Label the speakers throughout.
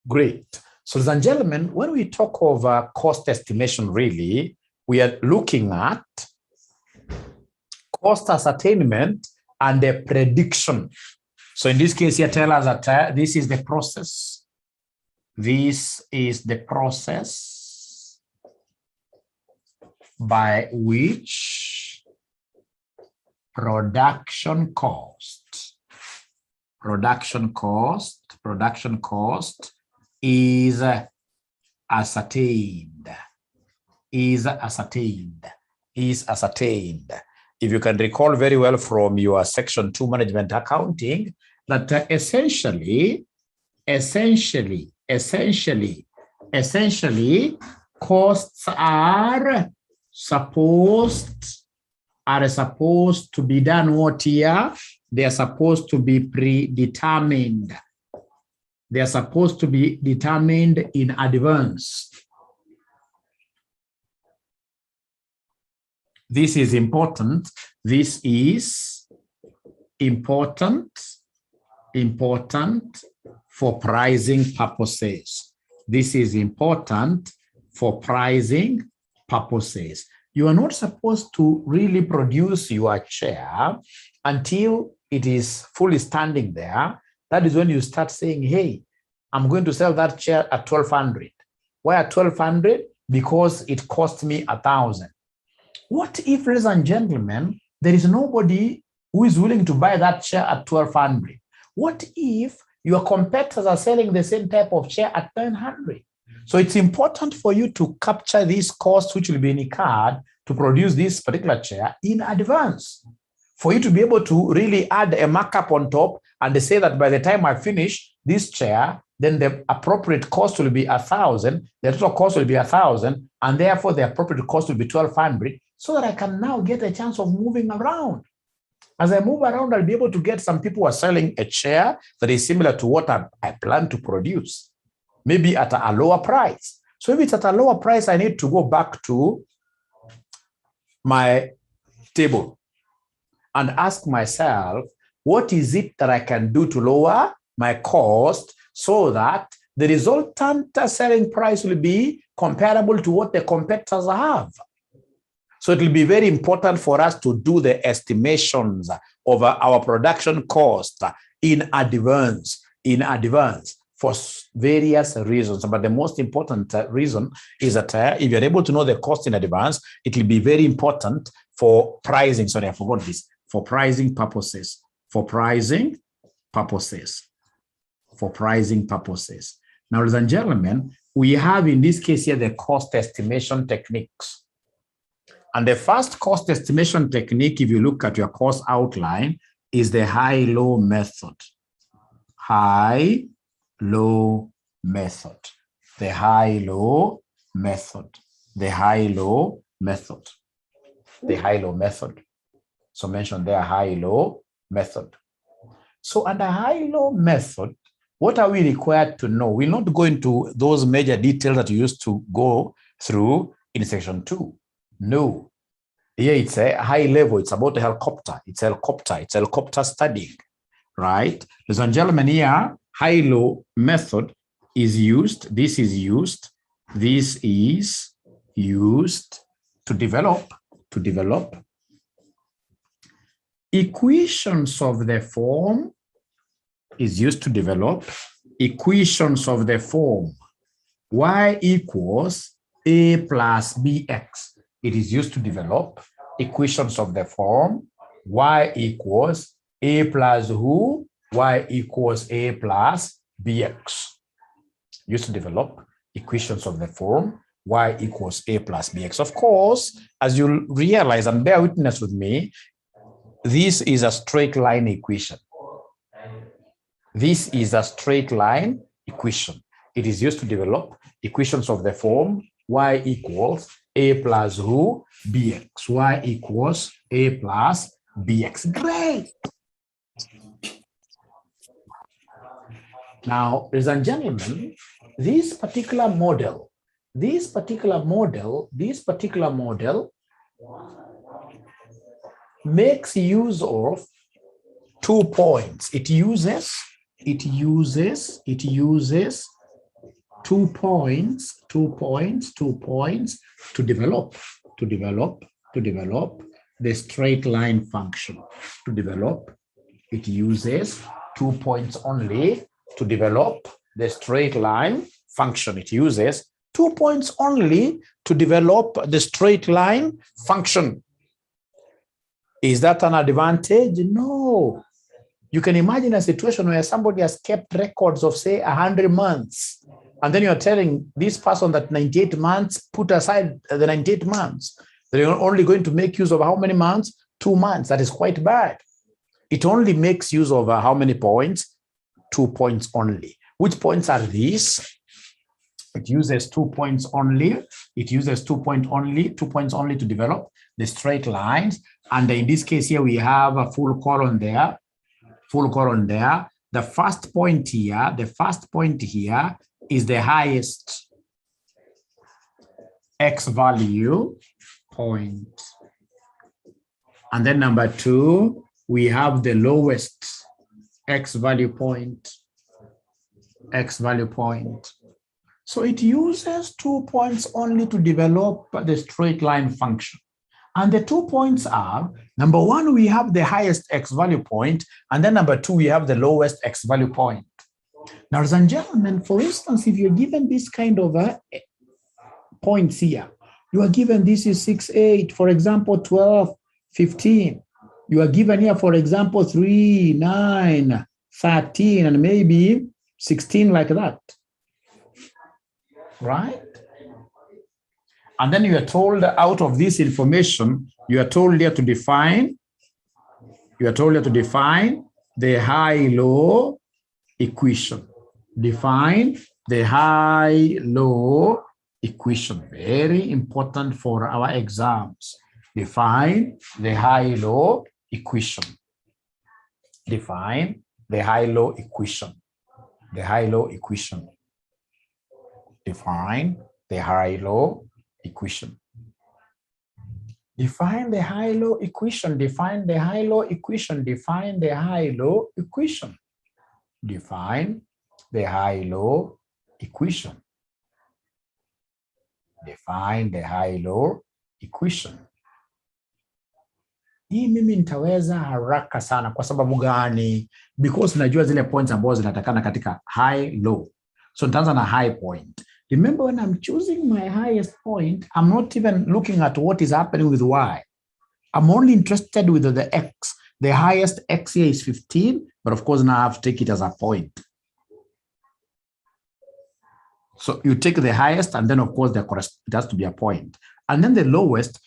Speaker 1: Great. So, ladies and gentlemen, when we talk of cost estimation, really, we are looking at cost ascertainment and the prediction. So in this case here, tell us that this is the process. This is the process by which production cost is ascertained. If you can recall very well from your section 2 management accounting, that essentially costs are supposed to be done what here? They are supposed to be predetermined. They are supposed to be determined in advance. This is important. This is important for pricing purposes. This is important for pricing purposes. You are not supposed to really produce your chair until it is fully standing there. That is when you start saying, hey, I'm going to sell that chair at 1,200. Why at 1,200? Because it cost me 1,000. What if, ladies and gentlemen, there is nobody who is willing to buy that chair at 1,200? What if your competitors are selling the same type of chair at 900? So it's important for you to capture these costs which will be incurred to produce this particular chair in advance, for you to be able to really add a markup on top and say that by the time I finish this chair, then the appropriate cost will be 1,000, the total cost will be 1,000, and therefore the appropriate cost will be 1,200, so that I can now get a chance of moving around. As I move around, I'll be able to get some people who are selling a chair that is similar to what I plan to produce, maybe at a lower price. So if it's at a lower price, I need to go back to my table and ask myself, what is it that I can do to lower my cost so that the resultant selling price will be comparable to what the competitors have? So it will be very important for us to do the estimations of our production cost in advance for various reasons. But the most important reason is that if you're able to know the cost in advance, it will be very important for pricing. Sorry, I forgot this. For pricing purposes. Now, ladies and gentlemen, we have in this case here the cost estimation techniques. And the first cost estimation technique, if you look at your course outline, is the high-low method. High-low method. The high-low method. The high-low method. The high-low method. So mention there high-low method. So under high-low method, what are we required to know? We're not going to those major details that you used to go through in section 2. No. Here it's a high level. It's about a helicopter. It's helicopter studying, right? Ladies and gentlemen, here, high-low method is used. This is used to develop equations of the form, equations of the form y equals a plus bx. It is used to develop equations of the form y equals a plus who, y equals a plus bx. Used to develop equations of the form y equals a plus bx. Of course, as you realize and bear witness with me, this is a straight line equation. This is a straight line equation. It is used to develop equations of the form y equals a plus who, bx. Y equals a plus bx. Great. Now, ladies and gentlemen, this particular model makes use of 2 points. It uses 2 points to develop the straight line function. To develop, it uses 2 points only to develop the straight line function. It uses 2 points only to develop the straight line function. Is that an advantage? No. You can imagine a situation where somebody has kept records of, say, 100 months, and then you're telling this person that 98 months, put aside the 98 months. They're only going to make use of how many months? 2 months. That is quite bad. It only makes use of how many points? 2 points only. Which points are these? It uses 2 points only. It uses 2 points only to develop the straight lines. And in this case here, we have a full colon there. The first point here is the highest X value point. And then number 2, we have the lowest X value point. So it uses 2 points only to develop the straight line function. And the 2 points are, number 1, we have the highest X value point, and then number 2, we have the lowest X value point. Now, ladies and gentlemen, for instance, if you're given this kind of points here, you are given this is 6, 8, for example, 12, 15. You are given here, for example, 3, 9, 13, and maybe 16 like that, right? And then you are told out of this information, you are told here to define the high-low equation. Define the high-low equation. Very important for our exams. Define the high-low equation. Define the high-low equation. The high-low equation. Define the high-low equation. Define the high-low equation. Define the high-low equation. Define the high-low equation. Define the high-low equation. Define the high-low equation. Hii mimi nitaweza haraka sana. Kwa sababu gani? Because najua zile points ambazo zinatakana katika high low. So nitaanza na high point. Remember, when I'm choosing my highest point, I'm not even looking at what is happening with y. I'm only interested with the x. The highest x here is 15, but of course now I have to take it as a point. So you take the highest, and then of course it has to be a point. And then the lowest,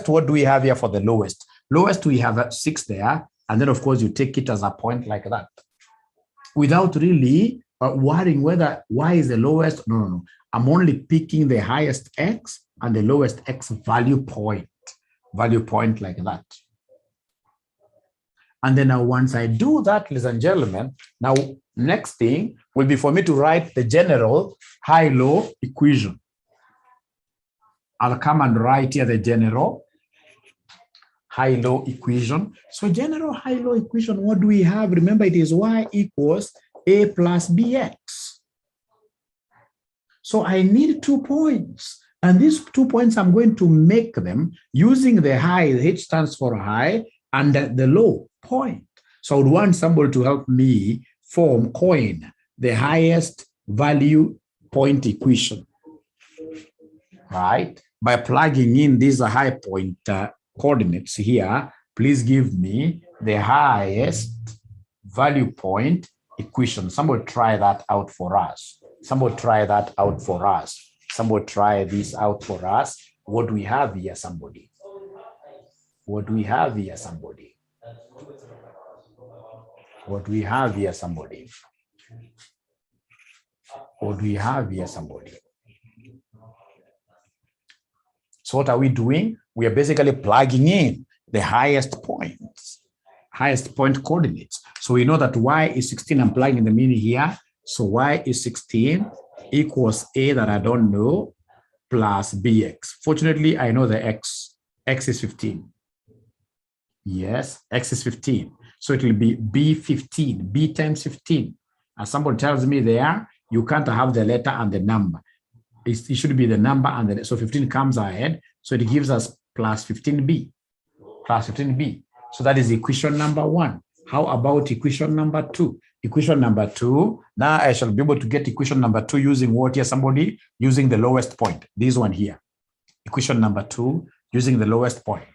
Speaker 1: what do we have here for the lowest? Lowest, we have 6 there, and then of course you take it as a point like that, without really worrying whether y is the lowest. No. I'm only picking the highest x and the lowest x value point like that. And then now once I do that, ladies and gentlemen, now next thing will be for me to write the general high-low equation. I'll come and write here the general high-low equation. So general high-low equation, what do we have? Remember, it is y equals a plus bx. So I need 2 points. And these 2 points, I'm going to make them using the high, the h stands for high, and the low point. So I would want somebody to help me coin the highest value point equation, right? By plugging in these high point coordinates here, please give me the highest value point equation. Somebody try that out for us. Somebody try that out for us. Somebody try this out for us. What do we have here, somebody? What do we have here, somebody? What do we have here, somebody? What do we have here, somebody? So what are we doing? We are basically plugging in the highest points, highest point coordinates. So we know that y is 16. I'm plugging the meaning here. So y is 16 equals a that I don't know plus bx. Fortunately, I know the x. X is 15. Yes, x is 15. So it will be b15, b times 15. As somebody tells me there, You can't have the letter and the number. It should be the number and the, so 15 comes ahead. So it gives us plus 15b, plus 15b. So that is equation number 1. How about equation number 2? Equation number 2, now I shall be able to get equation number 2 using what here? Somebody using the lowest point. This one here. Equation number 2 using the lowest point.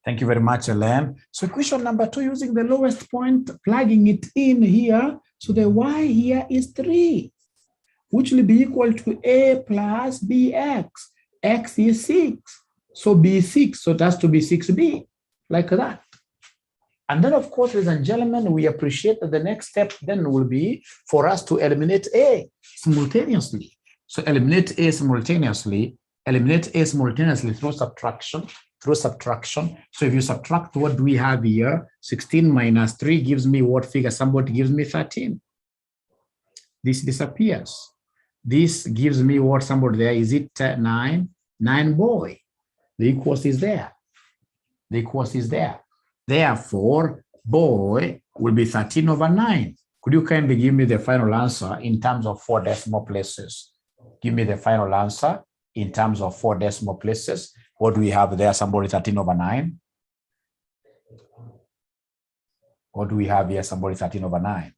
Speaker 1: Thank you very much, Ellen. So equation number 2 using the lowest point, plugging it in here. So the y here is 3, which will be equal to a plus bx. X is 6. So b is 6. So it has to be 6b, like that. And then, of course, ladies and gentlemen, we appreciate that the next step then will be for us to eliminate a simultaneously. So eliminate a simultaneously through subtraction. So if you subtract, what do we have here? 16 minus 3 gives me what figure? Somebody gives me 13. This disappears. This gives me what? Somebody there. Is it 9? 9, boy. The equals is there. The equals is there. Therefore, boy will be 13 over 9. Could you kindly give me the final answer in terms of 4 decimal places? Give me the final answer in terms of 4 decimal places. What do we have there? Somebody 13 over 9. What do we have here? Somebody 13 over 9.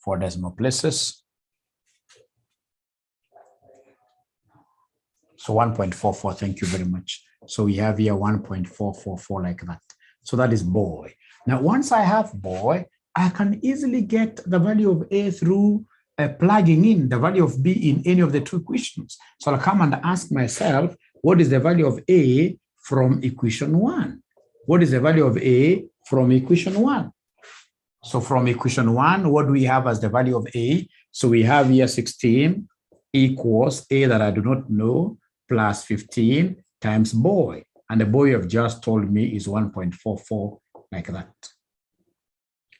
Speaker 1: Four decimal places. So 1.44, thank you very much. So we have here 1.444 like that. So that is boy. Now, once I have boy, I can easily get the value of a through plugging in the value of b in any of the 2 equations. So I'll come and ask myself, what is the value of a from equation 1? What is the value of a from equation 1? So from equation 1, what do we have as the value of a? So we have here 16 equals a that I do not know plus 15 times boy. And the boy you have just told me is 1.44 like that.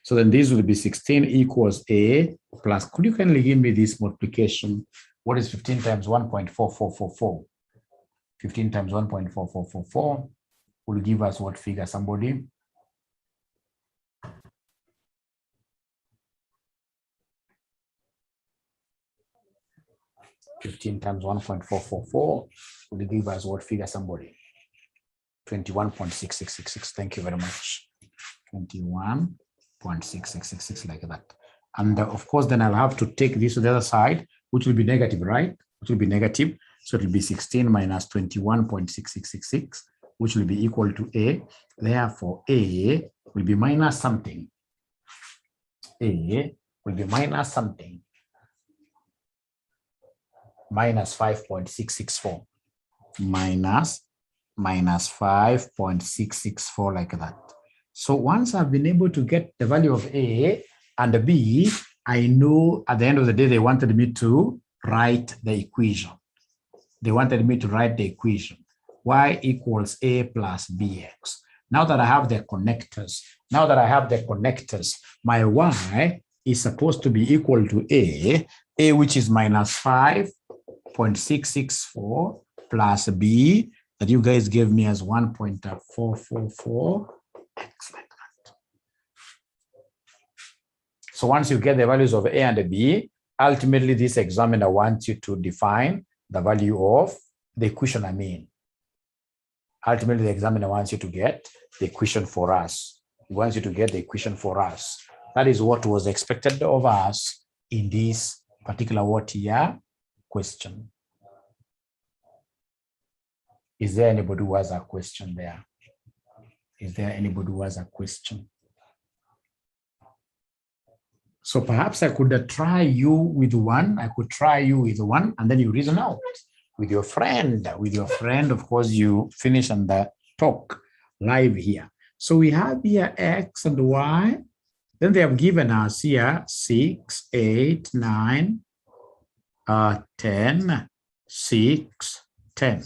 Speaker 1: So then this will be 16 equals a plus, could you kindly give me this multiplication? What is 15 times 1.4444? 15 times 1.4444 will give us what figure, somebody? $15 times 1.444 will give us what figure, somebody? 21.6666. Thank you very much. 21.6666 like that. And of course, then I'll have to take this to the other side, which will be negative, right? Which will be negative. So it will be 16 minus 21.6666, which will be equal to a. Therefore, a will be minus something. A will be minus something. Minus 5.664. Minus 5.664 like that. So once I've been able to get the value of a and b, I know at the end of the day, they wanted me to write the equation. They wanted me to write the equation. Y equals a plus bx. Now that I have the connectors, my y is supposed to be equal to a which is minus 5.664 plus b that you guys gave me as 1.444 x like that. So once you get the values of a and b, ultimately this examiner wants you to define the value of the equation. Ultimately the examiner wants you to get the equation for us. He wants you to get the equation for us. That is what was expected of us in this particular question. Is there anybody who has a question there? Is there anybody who has a question? So perhaps I could try you with one. And then you reason out with your friend. Of course, you finish and talk live here. So we have here x and y. Then they have given us here 6, 8, 9, 10, 6, 10.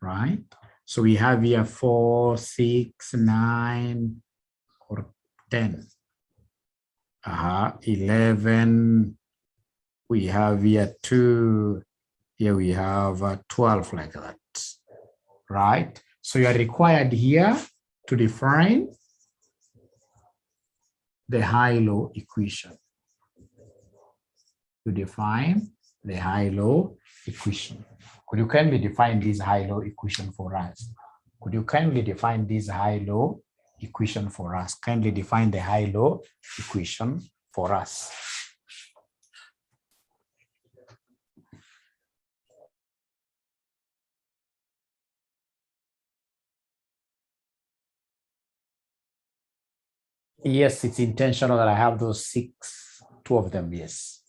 Speaker 1: Right? So we have here 4, 6, 9, or 10. 11. We have here 2, Here we have 12 like that, right? So you are required here to define the high-low equation. To define the high-low equation. Could you kindly define this high-low equation for us? Could you kindly define this high-low equation for us? Kindly define the high-low equation for us. Yes, it's intentional that I have those two of them, yes.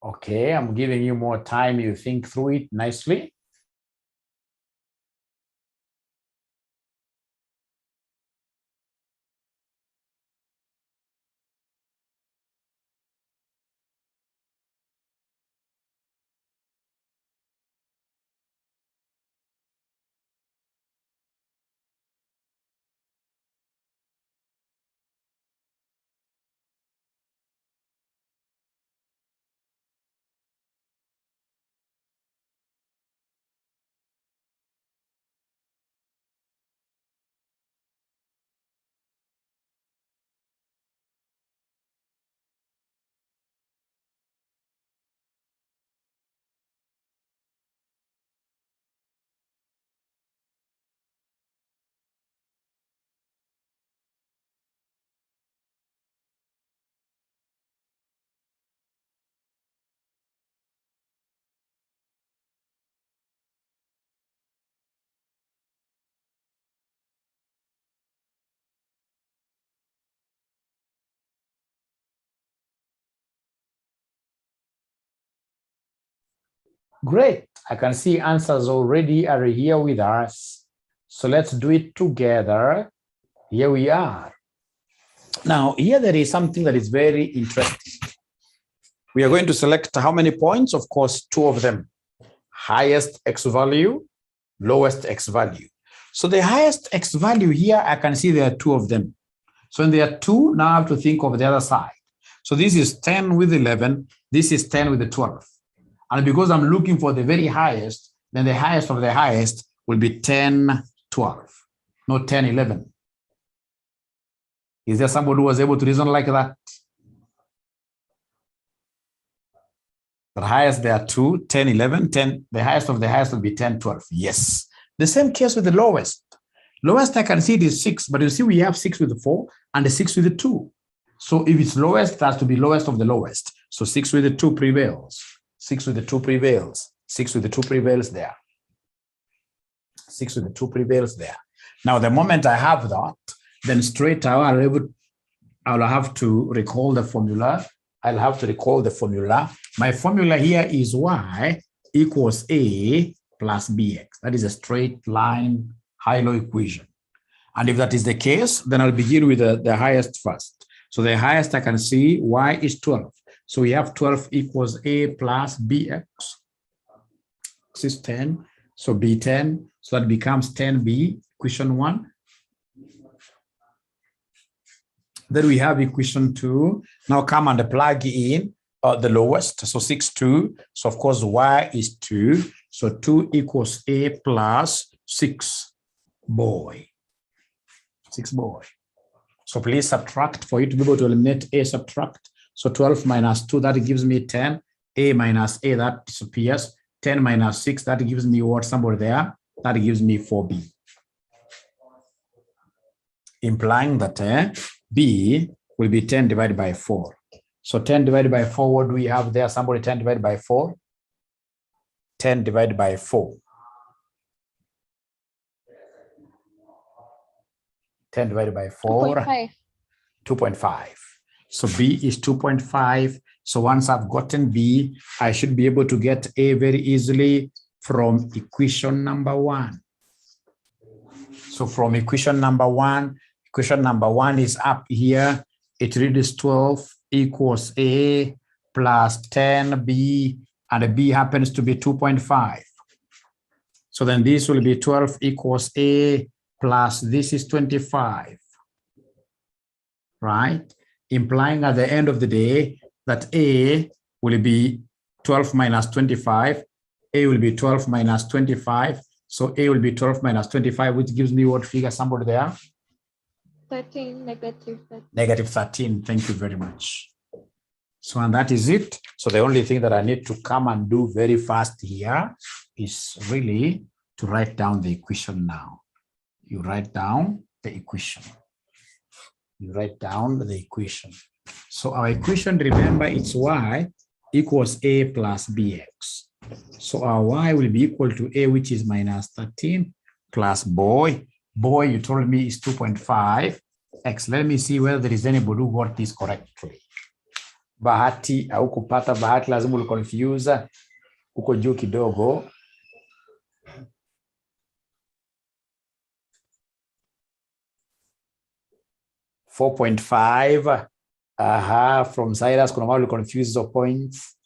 Speaker 1: Okay, I'm giving you more time. You think through it nicely. Great. I can see answers already are here with us. So let's do it together. Here we are. Now, here there is something that is very interesting. We are going to select how many points? Of course, two of them. Highest X value, lowest X value. So the highest X value here, I can see there are two of them. So when there are two, now I have to think of the other side. So this is 10 with 11. This is 10 with the 12. And because I'm looking for the very highest, then the highest of the highest will be 10, 12, not 10, 11. Is there somebody who was able to reason like that? The highest, there are two, 10, 11, 10. The highest of the highest will be 10, 12. Yes. The same case with the lowest. Lowest I can see it is 6, but you see we have 6 with the 4 and the 6 with the 2. So if it's lowest, it has to be lowest of the lowest. So 6 with the 2 prevails. 6 with the 2 prevails. 6 with the 2 prevails there. 6 with the 2 prevails there. Now, the moment I have that, then straight away I'll have to recall the formula. I'll have to recall the formula. My formula here is y equals a plus bx. That is a straight line high-low equation. And if that is the case, then I'll begin with the highest first. So the highest I can see, y is 12. So we have 12 equals a plus bx. This is 10. So b10. So that becomes 10b, equation 1. Then we have equation 2. Now come and plug in the lowest. So 6, 2. So of course, y is 2. So 2 equals a plus 6 boy. 6 boy. So please subtract for you to be able to eliminate a, subtract. So 12 minus 2, that gives me 10. A minus a, that disappears. 10 minus 6, that gives me what? Somewhere there. That gives me 4b. Implying that b will be 10 divided by 4. So 10 divided by 4, what do we have there? Somebody 10 divided by 4? 10 divided by 4. 10 divided by 4.
Speaker 2: 2.5.
Speaker 1: 2.5. So b is 2.5. So once I've gotten b, I should be able to get a very easily from equation number 1. So from equation number 1 is up here. It reads 12 equals a plus 10b, and b happens to be 2.5. So then this will be 12 equals a plus this is 25, right? Implying at the end of the day that a will be 12 minus 25. A will be 12 minus 25. So a will be 12 minus 25, which gives me what figure? Somebody there?
Speaker 2: 13, negative 13.
Speaker 1: Negative 13. Thank you very much. So, and that is it. So the only thing that I need to come and do very fast here is really to write down the equation now. You write down the equation. You write down the equation. So our equation, remember, it's y equals a plus bx. So our y will be equal to a, which is minus 13, plus boy. Boy, you told me is 2.5. X. Let me see whether there is anybody who got this correctly. Bahati, au kupata bahati, lazima confuse uko juu kidogo. $4.5. From Cyrus, kuna mahali confuse the points.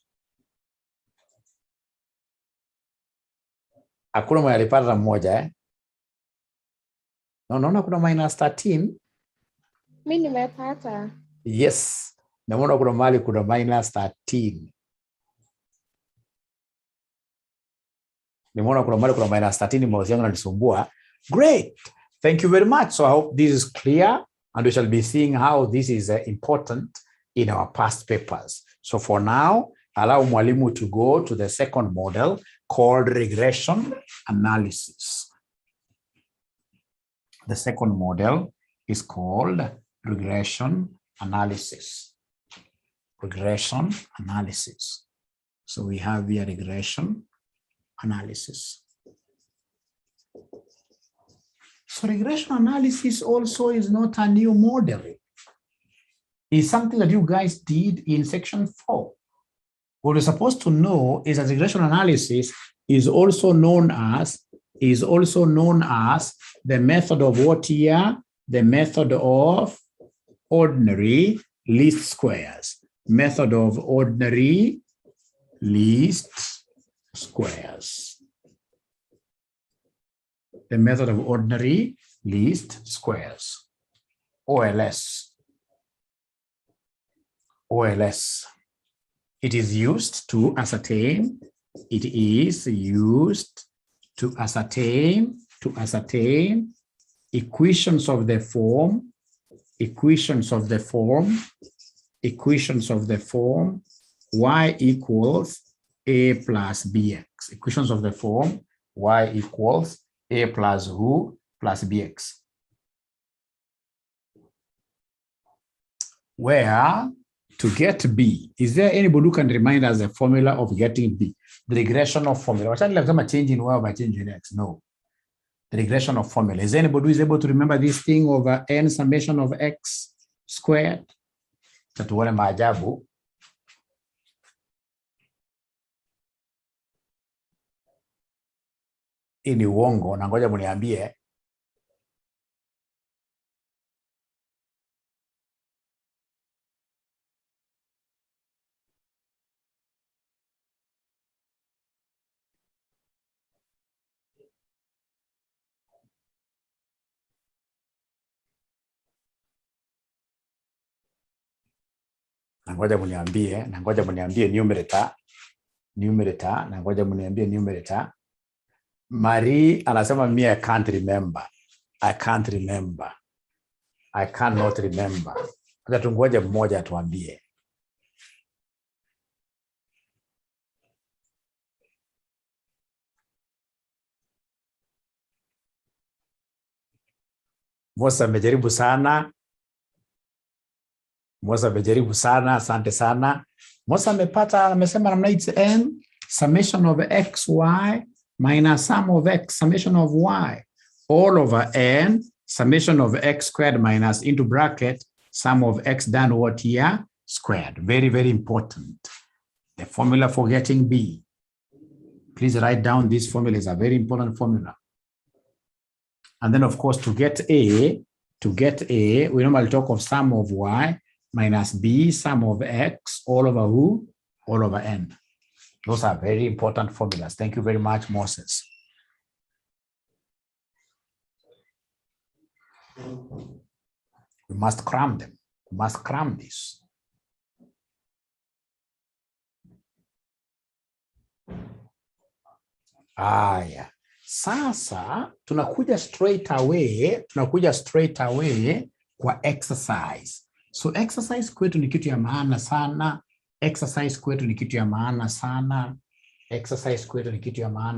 Speaker 1: Hakuna mwenye alipata mmoja No, naona kuna minus 13.
Speaker 2: Mimi nimepata.
Speaker 1: Yes. Naona kuna mahali kuna minus 13. Nimeona kuna mahali kuna minus 13, mouse yangu inanisumbua. Great. Thank you very much. So I hope this is clear, and we shall be seeing how this is important in our past papers. So for now, allow mwalimu to go to the second model called regression analysis. The second model is called regression analysis. Regression analysis. So we have here regression analysis. So regression analysis also is not a new model. It's something that you guys did in section 4. What we're supposed to know is that regression analysis is also known as the method of what here? The method of ordinary least squares. Method of ordinary least squares. the method of ordinary least squares, OLS. OLS. It is used to ascertain. It is used to ascertain equations of the form y equals a plus bx. Equations of the form y equals a plus who plus bx. Where to get b, is there anybody who can remind us the formula of getting b? The regression of formula. What's like change in y by change in x? No. The regression of formula. Is there anybody who is able to remember this thing over n summation of x squared? Tatuone maajabu. Hii ni uongo na ngoja mniambie. Na ngoja mniambie numerator, na ngoja mniambie numerator. Marie anasema me I cannot remember. I cannot remember. Acha tungoje mmoja atuambie. Mosa amejaribu sana. Asante sana. Mosa amepata, amesema namna it's n summation of xy minus sum of x summation of y all over n summation of x squared minus into bracket sum of x done what here squared. Very, very important. The formula for getting b. Please write down this formula. Is a very important formula. And then of course to get a, we normally talk of sum of y minus b sum of x all over who? All over n. Those are very important formulas. Thank you very much, Moses. We must cram them. We must cram this. Yeah. Sasa tunakuja straight away kwa exercise. So exercise kwetu ni kitu ya maana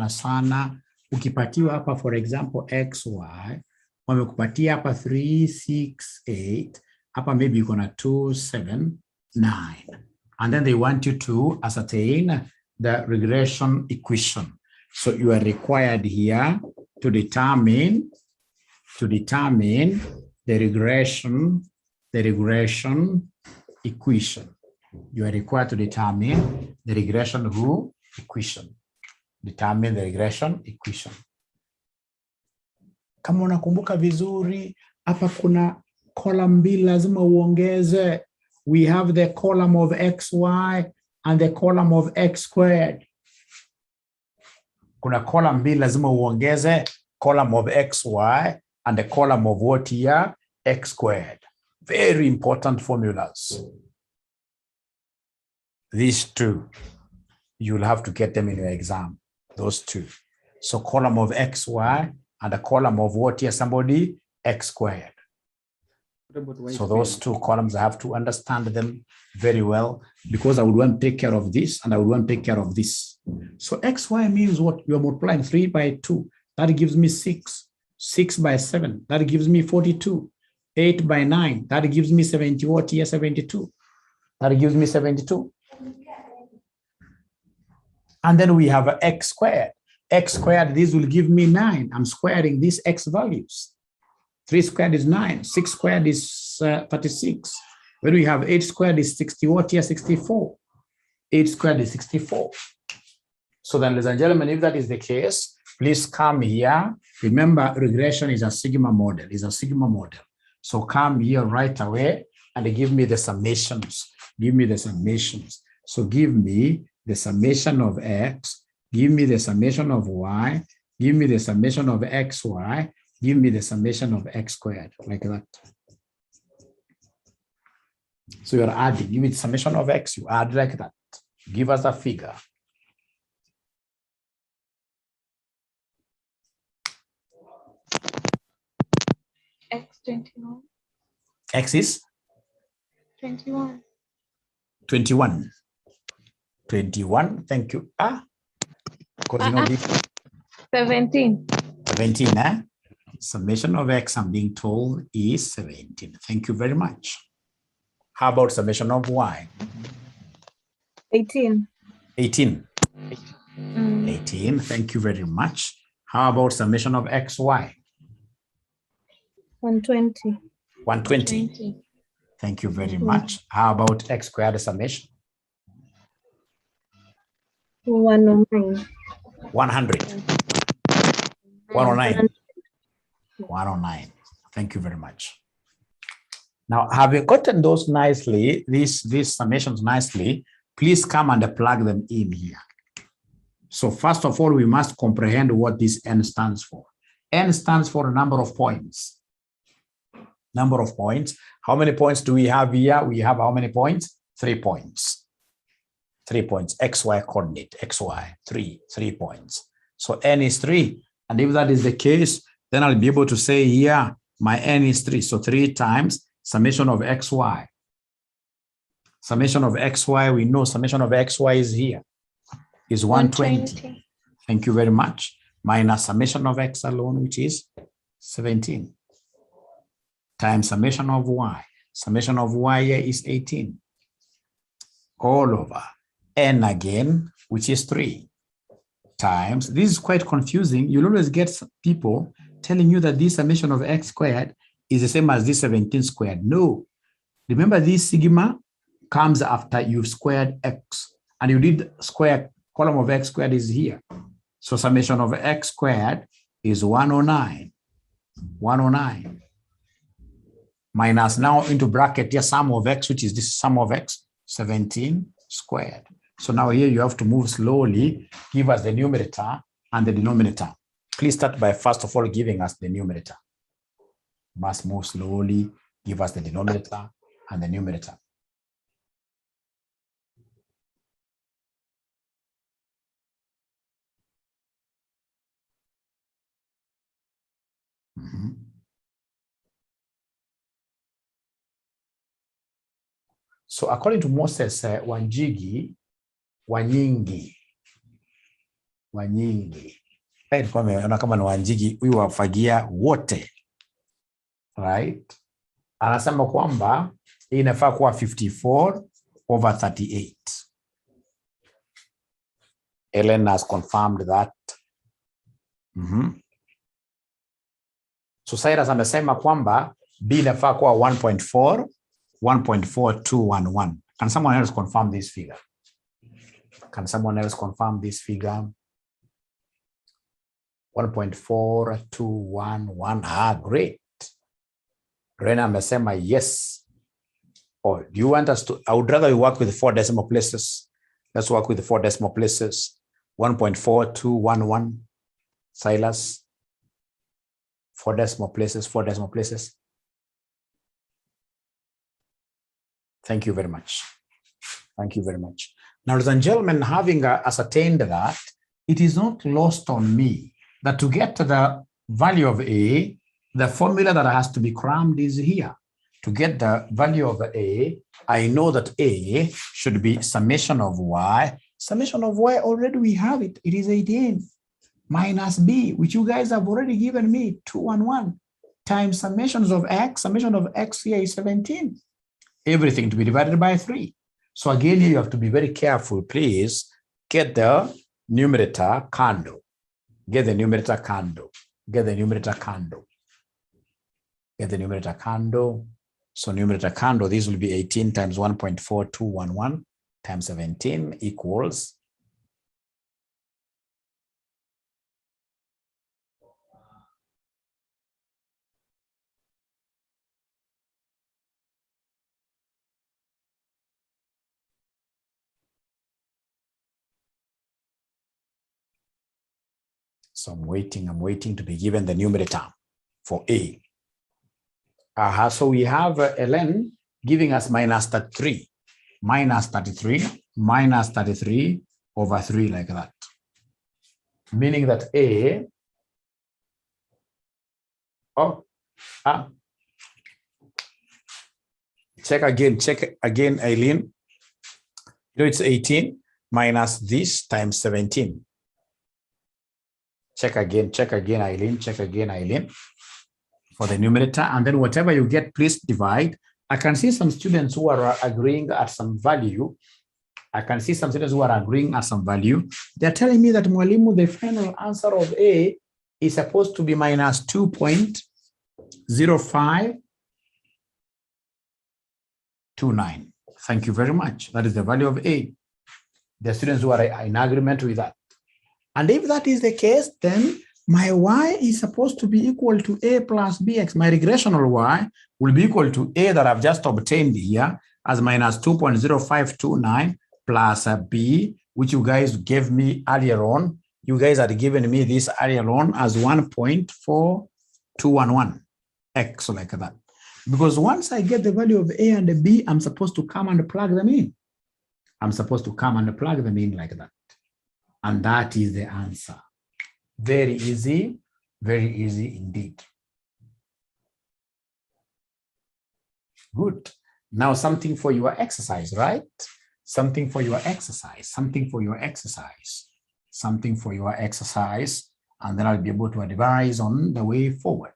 Speaker 1: sana. Ukipatiwa hapa for example xy, wamekupatia hapa 3 6 8, hapa maybe you gonna 2 7 9, and then they want you to ascertain the regression equation. So you are required here to determine the regression equation. You are required to determine the regression equation. Determine the regression equation. Kama unakumbuka vizuri, hapa kuna column mbili lazima uongeze. We have the column of xy and the column of x squared. Kuna column mbili lazima uongeze, column of xy and the column of what here? X squared. Very important formulas. These two, you'll have to get them in your exam. Those two. So column of xy and a column of what here? Somebody? X squared. So those two columns, I have to understand them very well because I would want to take care of this and I would want to take care of this. So xy means what? You are multiplying 3 by 2. That gives me 6. 6 by 7. That gives me 42. 8 by 9. That gives me 70. What here? 72. That gives me 72. And then we have x squared. X squared, this will give me 9. I'm squaring these x values. 3 squared is 9. 6 squared is 36. When we have 8 squared is 60. What here? 64. 8 squared is 64. So then, ladies and gentlemen, if that is the case, please come here. Remember, regression is a sigma model. So come here right away and give me the summations. So give me the summation of x, give me the summation of y, Give me the summation of xy. Give me the summation of x squared, like that. So you're adding. Give me the summation of x. You add like that. Give us a figure.
Speaker 2: X 21.
Speaker 1: X is
Speaker 2: 21.
Speaker 1: 21. 21. Thank you. Because you know this
Speaker 2: 17.
Speaker 1: 17, Summation of x, I'm being told, is 17. Thank you very much. How about summation of y?
Speaker 2: 18.
Speaker 1: 18. 18. Thank you very much. How about summation of xy?
Speaker 2: 120.
Speaker 1: 120. Thank you very much. How about x squared summation?
Speaker 2: 109.
Speaker 1: 100. 109. 109. Thank you very much. Now, having gotten those nicely, these summations nicely, please come and plug them in here. So first of all, we must comprehend what this n stands for. N stands for a number of points. Number of points. How many points do we have here? We have how many points? 3 points. 3 points. XY coordinate. XY. 3 points. So n is 3. And if that is the case, then I'll be able to say here, my n is 3. So 3 times summation of xy. Summation of xy, we know summation of xy is here. Is 120. Thank you very much. Minus summation of x alone, which is 17. Times summation of y. Summation of y here is 18. All over n again, which is 3. Times, this is quite confusing. You'll always get people telling you that this summation of x squared is the same as this 17 squared. No. Remember, this sigma comes after you've squared x. And you did square, column of x squared is here. So summation of x squared is 109. 109. Minus now into bracket here, sum of x, which is this sum of x, 17 squared. So now here you have to move slowly, give us the numerator and the denominator. Please start by first of all giving us the numerator. Must move slowly, give us the denominator and the numerator. So according to Moses, Wanjigi, Wanyingi. Ona kama ni Wanjigi, huyu wafagia wote. Right? Anasema kwamba hii inafaa kuwa 54 over 38. Ellen has confirmed that. So Cyrus amesema kwamba B inafaa kuwa 1.4, 1.4211. Can someone else confirm this figure? Can someone else confirm this figure? 1.4211. Great. Rena amesema yes. Oh, do you want us to? I would rather we work with 4 decimal places. Let's work with the 4 decimal places. 1.4211. Silas. 4 decimal places. 4 decimal places. Thank you very much. Thank you very much. Now, ladies and gentlemen, having ascertained that, it is not lost on me that to get to the value of A, the formula that has to be crammed is here. To get the value of A, I know that A should be summation of Y. Summation of Y, already we have it. It is 18 minus B, which you guys have already given me, 211, times summations of X. Summation of X here is 17. Everything to be divided by 3. So again, here you have to be very careful. Please get the numerator kando. Get the numerator kando. Get the numerator kando. Get the numerator kando. So numerator kando, this will be 18 times 1.4211 times 17 equals So I'm waiting to be given the numerator for A. So we have ln giving us minus 33, minus 33, minus 33 over 3 like that. Meaning that A, check again, Eileen. It's 18 minus this times 17. Check again, Eileen, for the numerator. And then whatever you get, please divide. I can see some students who are agreeing at some value. They're telling me that Mwalimu, the final answer of A is supposed to be minus 2.0529. Thank you very much. That is the value of A. The students who are in agreement with that. And if that is the case, then my y is supposed to be equal to A plus bx. My regressional y will be equal to A that I've just obtained here as minus 2.0529 plus B, which you guys gave me earlier on. You guys had given me this earlier on as 1.4211 x, like that. Because once I get the value of A and B, I'm supposed to come and plug them in. Like that. And that is the answer. Very easy indeed. Good. Now something for your exercise, right? Something for your exercise. And then I'll be able to advise on the way forward.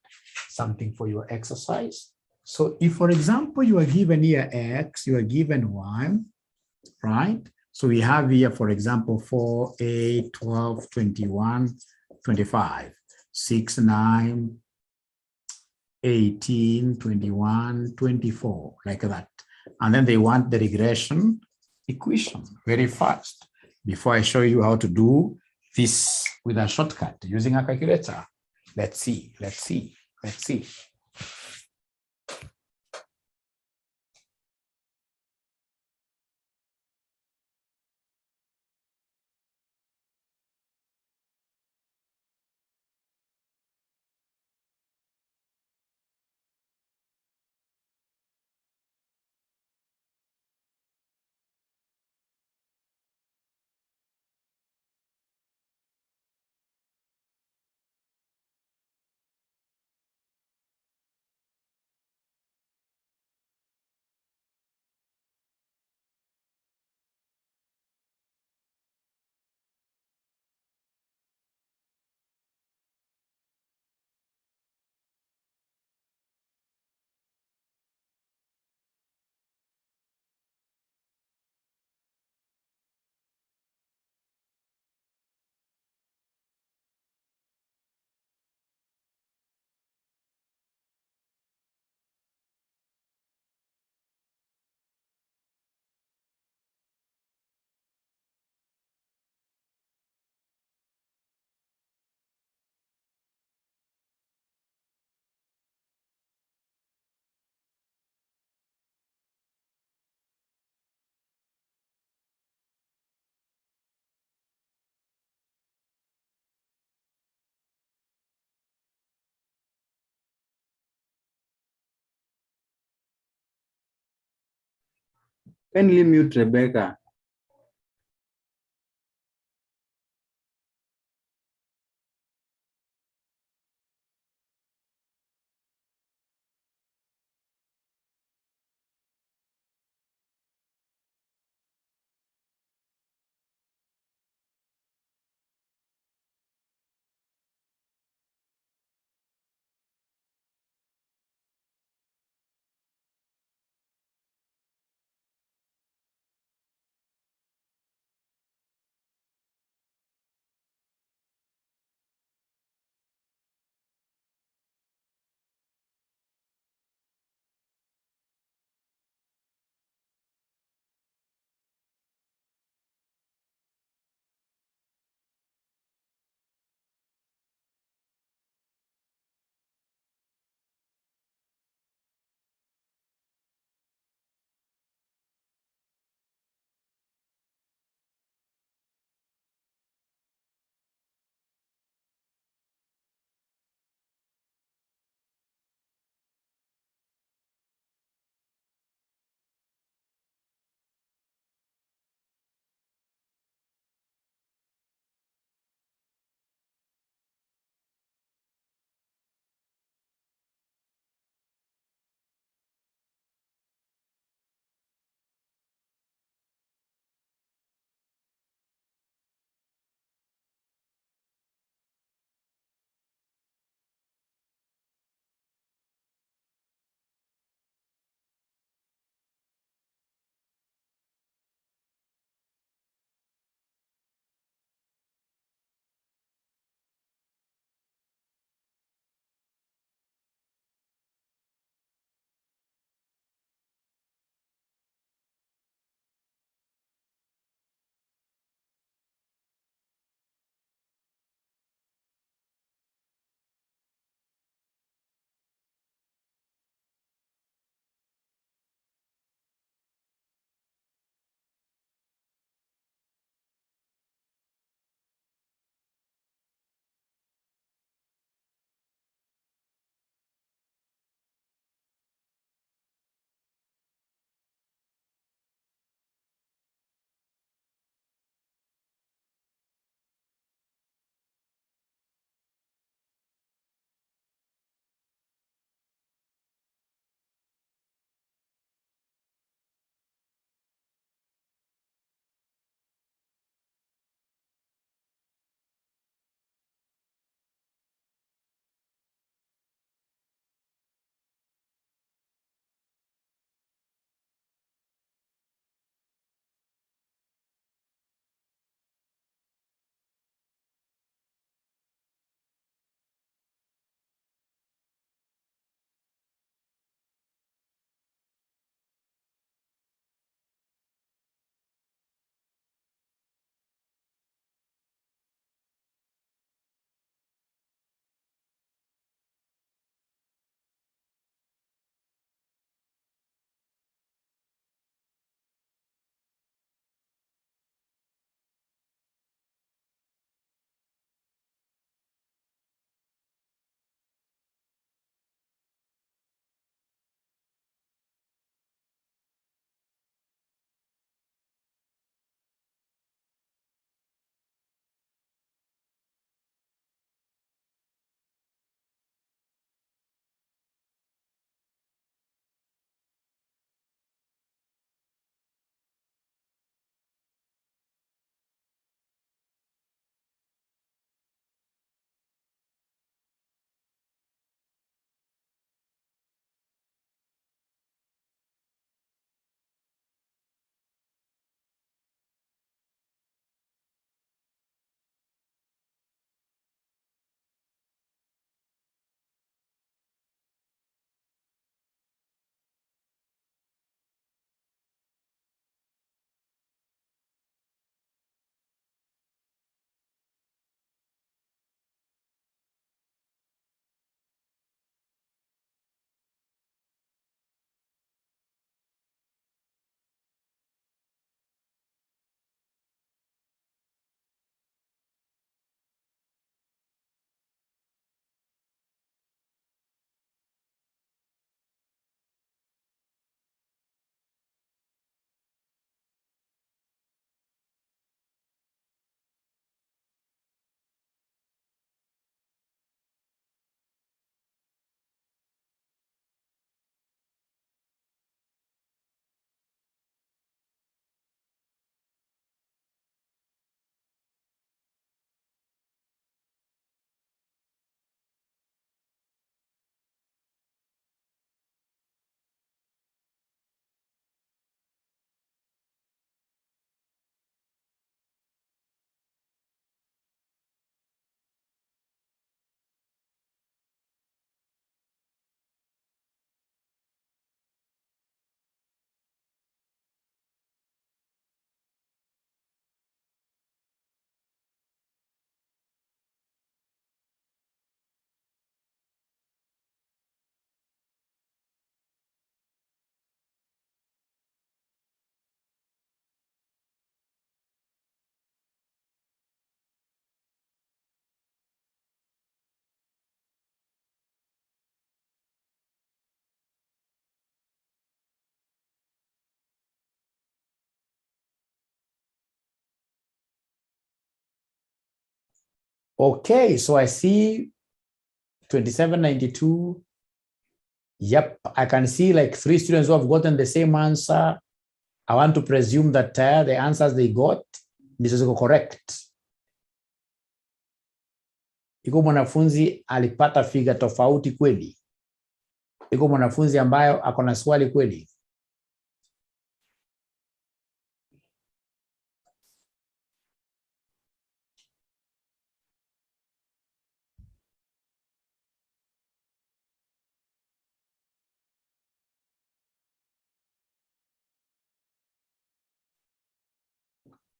Speaker 1: Something for your exercise. So if, for example, you are given here X, you are given Y, right? So we have here, for example, 4, 8, 12, 21, 25, 6, 9, 18, 21, 24, like that. And then they want the regression equation very fast. Before I show you how to do this with a shortcut using a calculator, let's see.
Speaker 3: Kindly mute Rebecca.
Speaker 1: Okay, so I see 2792. Yep, I can see like 3 students who have gotten the same answer. I want to presume that the answers they got is correct. Iko mwanafunzi alipata figa tofauti kweli? Iko mwanafunzi ambayo ako na swali kweli?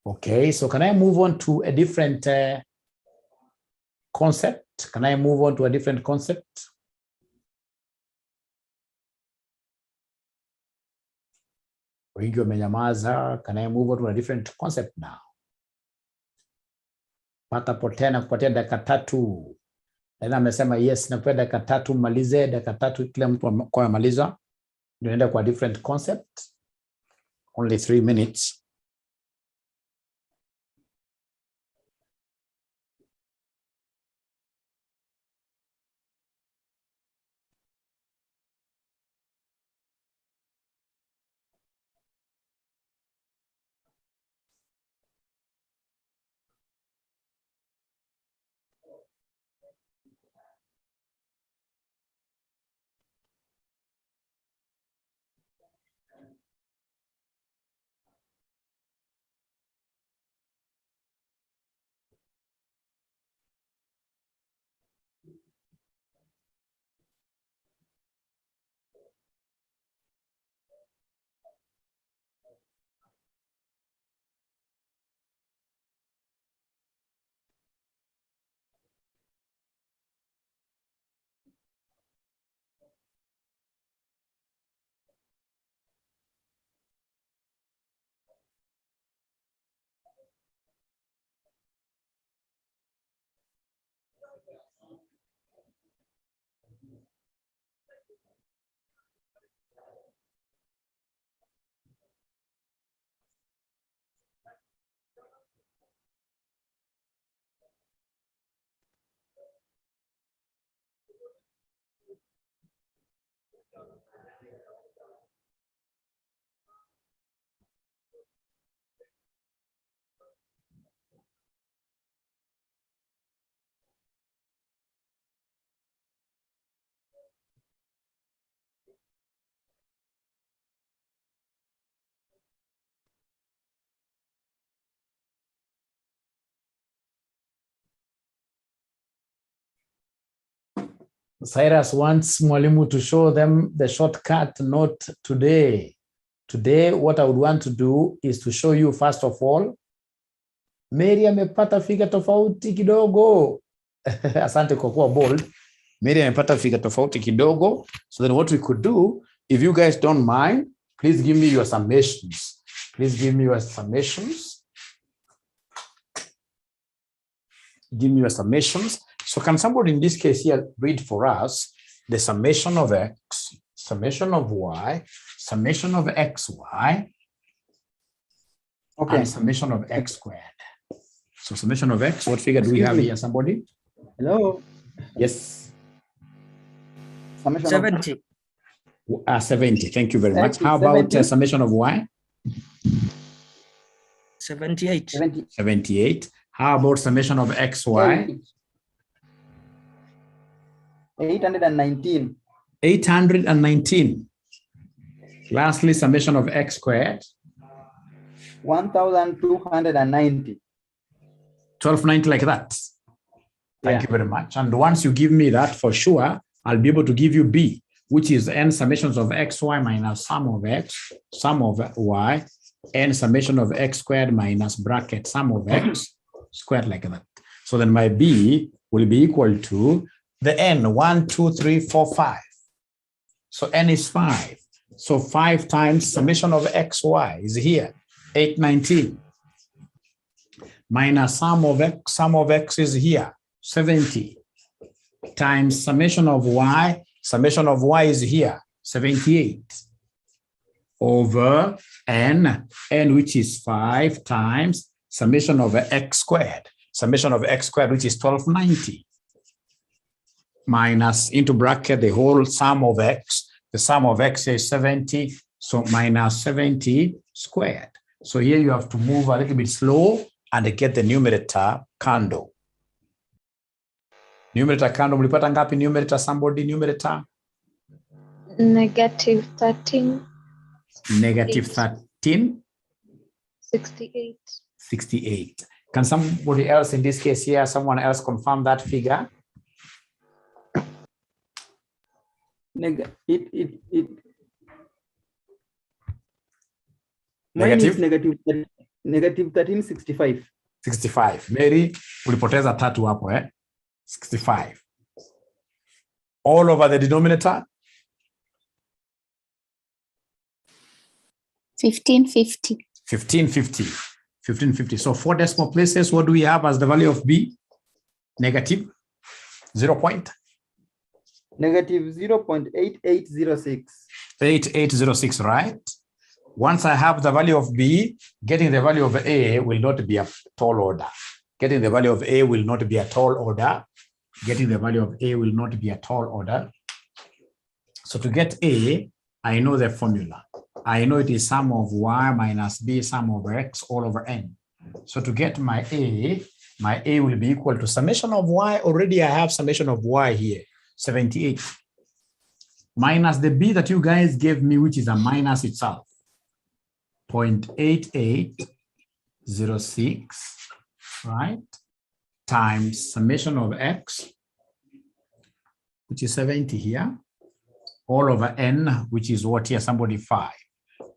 Speaker 1: Okay, so can I move on to a different concept? Can I move on to a different concept? Wengi wamenyamaza. Can I move on to a different concept now? Pata potena kupatia dakika 3. Na amesema yes, nakupea dakika 3 malize, dakika 3 kila mtu kwa amaliza. Tunaenda kwa different concept. Only 3 minutes. Cyrus wants mwalimu to show them the shortcut, not today. Today, what I would want to do is to show you, first of all, Mary amepata figa tofauti kidogo. Asante kwa kuwa bold. Mary amepata figa tofauti kidogo. So then what we could do, if you guys don't mind, please give me your summations. Please give me your summations. Give me your summations. So can somebody in this case here read for us the summation of x, summation of y, summation of xy, and summation of x squared. So summation of x, what figure do we have here, somebody?
Speaker 3: Hello.
Speaker 1: Yes.
Speaker 3: Summation
Speaker 4: 70.
Speaker 1: 70, thank you very much. How about summation of y?
Speaker 4: 78.
Speaker 1: 78. How about summation of xy?
Speaker 3: 819.
Speaker 1: 819. Lastly, summation of x squared?
Speaker 3: 1290.
Speaker 1: 1290, like that. Thank you very much. And once you give me that, for sure, I'll be able to give you B, which is n summations of xy minus sum of x, sum of y, n summation of x squared minus bracket sum of x squared, like that. So then my B will be equal to the n, 1, 2, 3, 4, 5. So n is 5. So 5 times summation of xy is here, 819. Minus sum of x is here, 70. Times summation of y is here, 78. Over n which is 5 times summation of x squared. summation of x squared, which is 1290, minus into bracket the whole sum of x. The sum of x is 70, so minus 70 squared. So here you have to move a little bit slow and get the numerator kando. Numerator kando, mlipata ngapi numerator? Somebody numerator?
Speaker 2: Negative 13.
Speaker 1: Negative 13.
Speaker 2: 68.
Speaker 1: 68. Can somebody else in this case here, someone else confirm that figure?
Speaker 3: Mine
Speaker 1: Negative?
Speaker 3: is negative 13, 65.
Speaker 1: 65. Mary, ulipoteza tatu hapo, 65. All over the denominator?
Speaker 4: 1550.
Speaker 1: 1550. 1550. So 4 decimal places, what do we have as the value of b? Negative 0 point?
Speaker 3: Negative 0.8806.
Speaker 1: 8806, right? Once I have the value of b, getting the value of a will not be a tall order. Getting the value of a will not be a tall order. Getting the value of a will not be a tall order. So to get a, I know the formula. I know it is sum of y minus b sum of x all over n. So to get my a will be equal to summation of y. Already I have summation of y here, 78. Minus the b that you guys gave me, which is a minus itself, 0.8806, right? Times summation of x, which is 70 here, all over n, which is what here, somebody 5.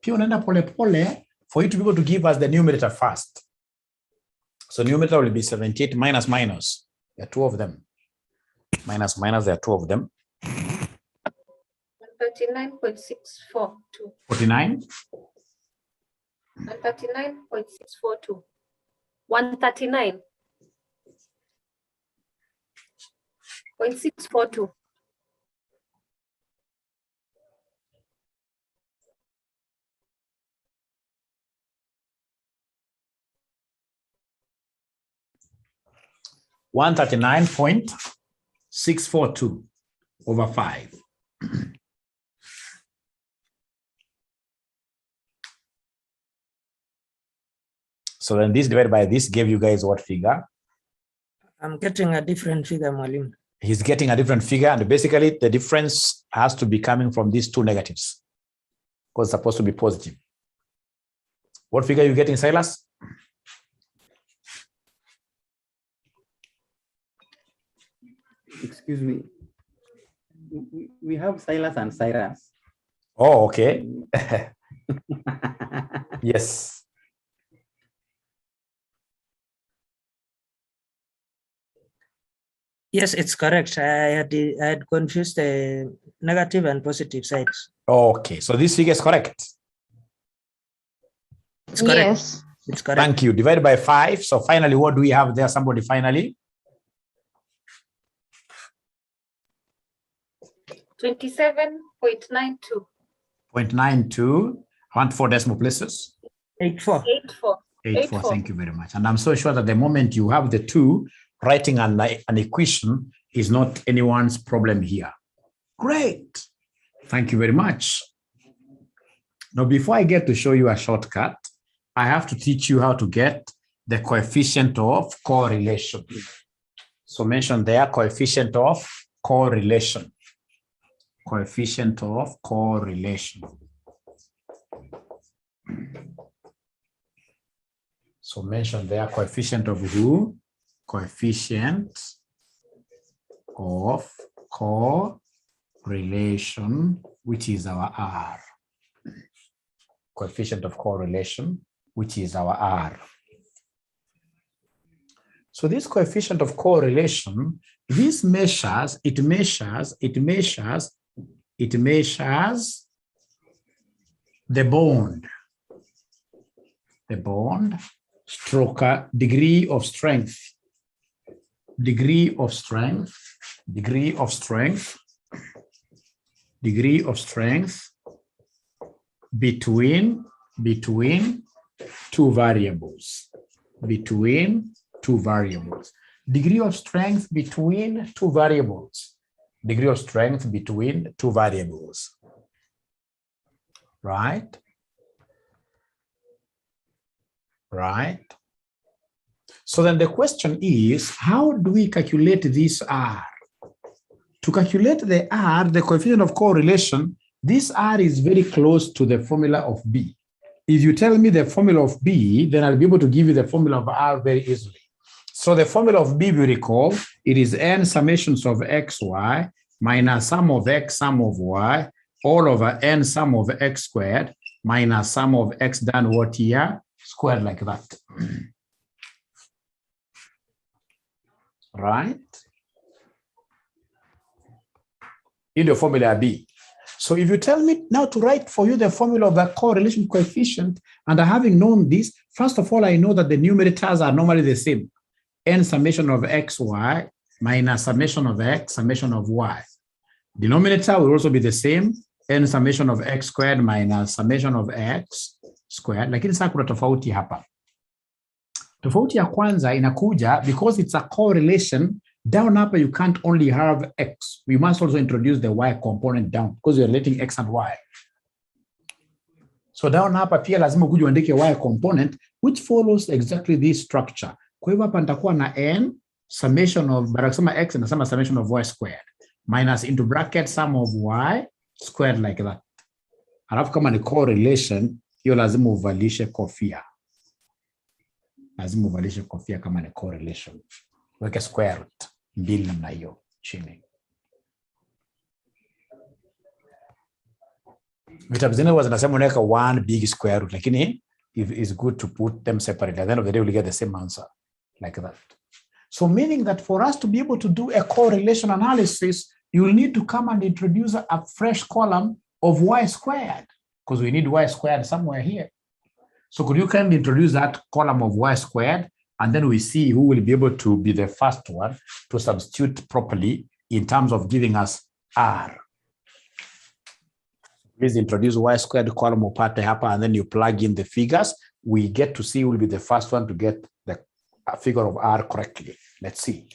Speaker 1: Pia unaenda pole pole for you to be able to give us the numerator first. So numerator will be 78 minus minus. There are two of them. Minus minus, there are two of them.
Speaker 4: 139.642.
Speaker 1: 49.
Speaker 4: 139.642. 139.642.
Speaker 1: $139.642 over 5. So then this divided by this gave you guys what figure?
Speaker 5: I'm getting a different figure, Mwalimu.
Speaker 1: He's getting a different figure, and basically the difference has to be coming from these two negatives because it's supposed to be positive. What figure are you getting, Silas?
Speaker 3: Excuse me. We have Silas and Cyrus.
Speaker 1: Oh, okay. Yes.
Speaker 5: Yes, it's correct. I had confused the negative and positive sides.
Speaker 1: Okay, so this figure is correct.
Speaker 5: It's correct.
Speaker 2: Yes.
Speaker 5: It's correct.
Speaker 1: Thank you. Divided by 5. So finally, what do we have there? Somebody finally?
Speaker 4: 27.92.
Speaker 1: 0.92. I want 4 decimal places.
Speaker 5: 84.
Speaker 4: 84.
Speaker 1: 84. Thank you very much. And I'm so sure that the moment you have the 2, writing an equation is not anyone's problem here. Great. Thank you very much. Now, before I get to show you a shortcut, I have to teach you how to get the coefficient of correlation. So mention there, coefficient of correlation. Coefficient of correlation. So mention there, coefficient of who? Coefficient of correlation, which is our R. Coefficient of correlation, which is our R. So this coefficient of correlation, this measures the bond stroke degree of strength between two variables, between two variables. Degree of strength between two variables. Degree of strength between two variables. Right? Right? So then the question is, how do we calculate this R? To calculate the R, the coefficient of correlation, this R is very close to the formula of B. If you tell me the formula of B, then I'll be able to give you the formula of R very easily. So the formula of B, we recall, it is n summations of xy minus sum of x, sum of y, all over n sum of x squared minus sum of x done what here, squared like that. Right? In the formula B. So if you tell me now to write for you the formula of the correlation coefficient, and having known this, first of all, I know that the numerators are normally the same. N summation of xy minus summation of x, summation of y. Denominator will also be the same, n summation of x squared minus summation of x squared. Lakini sasa kuna tofauti hapa. Tofauti ya kwanza inakuja because it's a correlation. Down hapa you can't only have x. We must also introduce the y component down because you're letting x and y. So down hapa pia lazima ukuje uandike y component which follows exactly this structure. Kwa hivyo hapa nitakuwa na n summation of barakisema x na summation of y squared minus into bracket sum of y squared like that. Alafu kama ni correlation, hiyo lazima uvalishe kofia. Lazima uvalishe kofia kama ni correlation. Weke square root mbili namna hiyo chini. Vitabu zingine huwa zinasema unaweka one big square root, lakini it's good to put them separately. At the end of the day, we'll get the same answer like that. So meaning that for us to be able to do a correlation analysis, you will need to come and introduce a fresh column of y squared because we need y squared somewhere here. So could you kindly introduce that column of y squared, and then we see who will be able to be the first one to substitute properly in terms of giving us R. Please introduce y squared column upate hapa, and then you plug in the figures. We get to see who will be the first one to get the figure of R correctly. Let's see.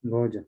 Speaker 3: Ngoja.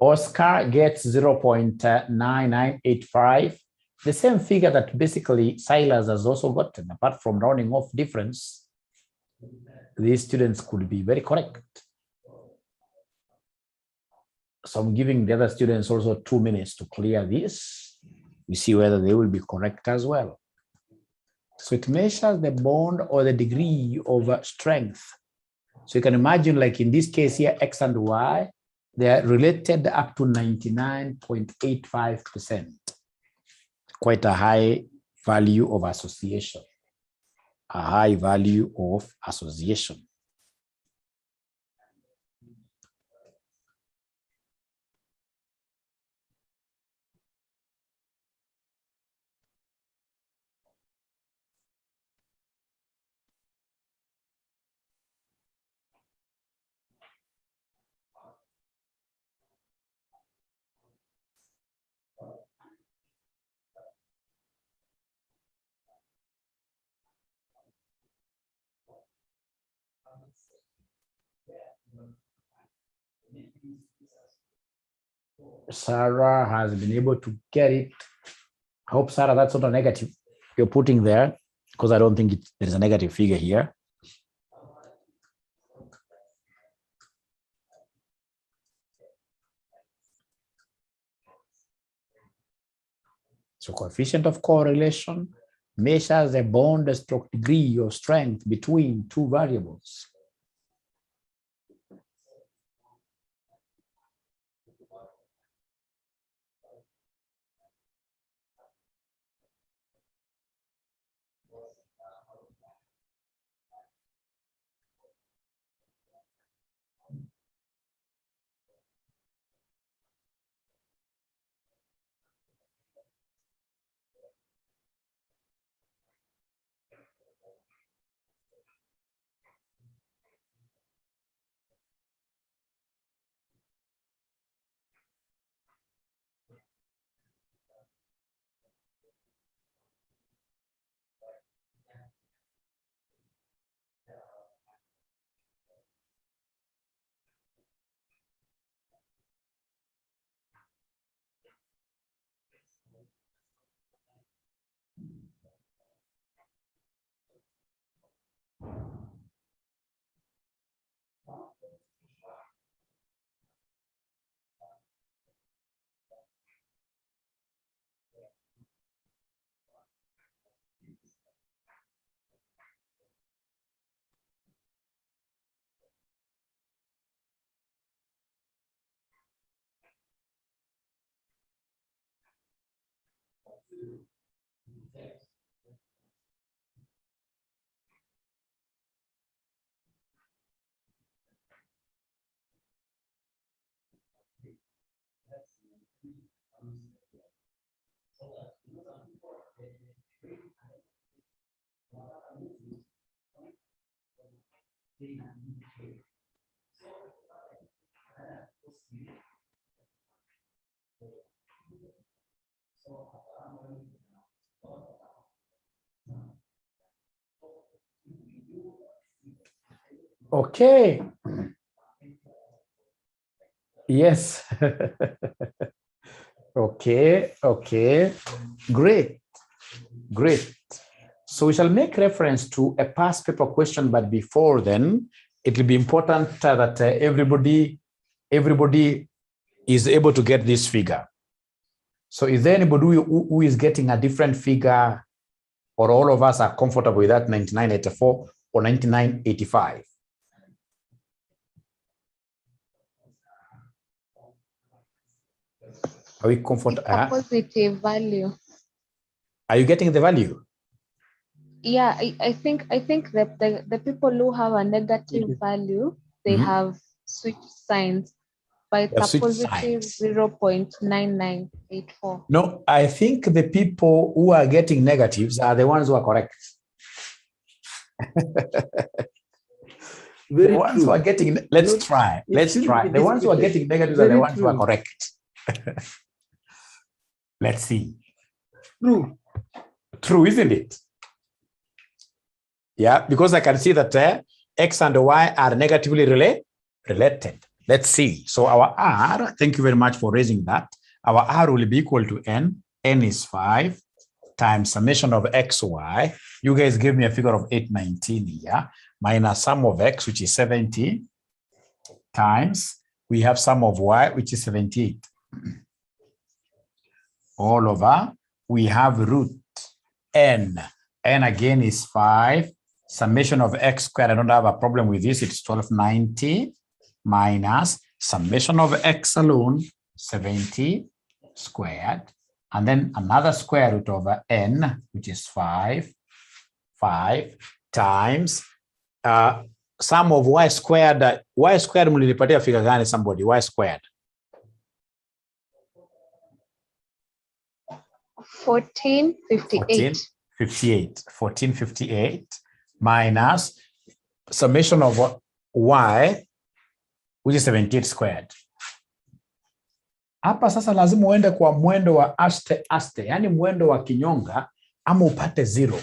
Speaker 1: Oscar gets 0.9985, the same figure that basically Silas has also gotten, apart from rounding off difference. These students could be very correct. So I'm giving the other students also 2 minutes to clear this. We see whether they will be correct as well. So it measures the bond or the degree of strength. So you can imagine, like in this case here, X and Y, they are related up to 99.85%. Quite a high value of association. A high value of association. Sarah has been able to get it. I hope, Sarah, that's not a negative you're putting there, because I don't think there's a negative figure here. So coefficient of correlation measures the bond stroke degree of strength between two variables. Okay. Yes. Okay. Okay. Great. Great. So we shall make reference to a past paper question, but before then, it will be important that everybody is able to get this figure. So is there anybody who is getting a different figure, or all of us are comfortable with that 9984 or 9985? Are we comfortable?
Speaker 2: It's a positive value.
Speaker 1: Are you getting the value?
Speaker 2: Yeah, I think that the people who have a negative value, they have switched signs, but it's a positive 0.9984.
Speaker 1: No, I think the people who are getting negatives are the ones who are correct.
Speaker 3: Very
Speaker 1: the ones
Speaker 3: true.
Speaker 1: who are getting, let's try. The ones who are getting negatives are the ones who are correct. Let's see. True, isn't it? Yeah, because I can see that X and Y are negatively related. Let's see. So our R, thank you very much for raising that. Our R will be equal to N. N is 5 times summation of XY. You guys gave me a figure of 819 here, minus sum of X, which is 70, times we have sum of Y, which is 78. All over, we have root N. N again is 5. Summation of X squared, I don't have a problem with this. It's 1290 minus summation of X alone, 70 squared. And then another square root over N, which is 5 times sum of Y squared. Y squared mlinipatia figure gani somebody? Y squared. 1458 minus summation of Y, which is 78 squared. Hapa sasa lazima uende kwa mwendo wa aste, yani mwendo wa kinyonga ama upate 0.